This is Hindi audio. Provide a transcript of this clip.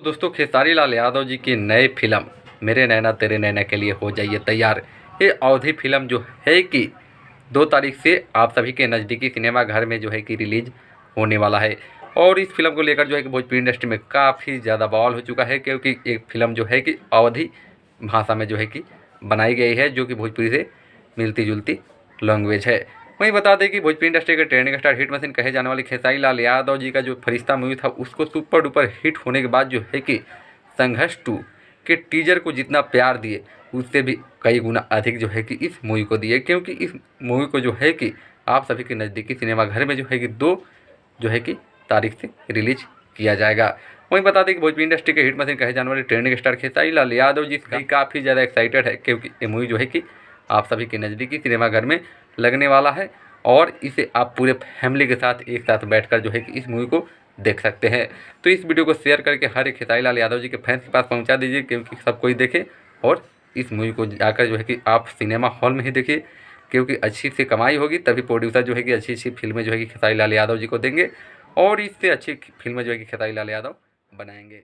दोस्तों खेसारी लाल यादव जी की नई फिल्म मेरे नैना तेरे नैना के लिए हो जाइए तैयार। ये अवधि फिल्म जो है कि 2 तारीख से आप सभी के नज़दीकी सिनेमा घर में जो है कि रिलीज होने वाला है। और इस फिल्म को लेकर जो है कि भोजपुरी इंडस्ट्री में काफ़ी ज़्यादा बवाल हो चुका है, क्योंकि एक फिल्म जो है कि अवधि भाषा में जो है कि बनाई गई है, जो कि भोजपुरी से मिलती जुलती लैंग्वेज है। वहीं बता दें कि भोजपुरी इंडस्ट्री के ट्रेंडिंग स्टार हिट मशीन कहे जाने वाले खेसारी लाल यादव जी का जो फरिश्ता मूवी था, उसको सुपर डुपर हिट होने के बाद जो है कि संघर्ष 2 के टीजर को जितना प्यार दिए, उससे भी कई गुना अधिक जो है कि इस मूवी को दिए, क्योंकि इस मूवी को जो है कि आप सभी के नज़दीकी सिनेमा घर में जो है कि 2 जो है कि तारीख से रिलीज किया जाएगा। वहीं बता दें कि भोजपुरी इंडस्ट्री के हिट मशीन कहे जाने वाले ट्रेंडिंग स्टार खेसारी लाल यादव जी काफ़ी ज़्यादा एक्साइटेड है, क्योंकि ये मूवी जो है कि आप सभी के नज़दीकी सिनेमा घर में लगने वाला है। और इसे आप पूरे फैमिली के साथ एक साथ बैठकर जो है कि इस मूवी को देख सकते हैं। तो इस वीडियो को शेयर करके हर एक खेसारी लाल यादव जी के फैंस के पास पहुंचा दीजिए, क्योंकि सब कोई देखे। और इस मूवी को जाकर जो है कि आप सिनेमा हॉल में ही देखिए, क्योंकि अच्छी सी कमाई होगी, तभी प्रोड्यूसर जो है कि अच्छी अच्छी फिल्में जो है कि खेसारी लाल यादव जी को देंगे, और इससे अच्छी फिल्में जो है कि खेसारी लाल यादव बनाएंगे।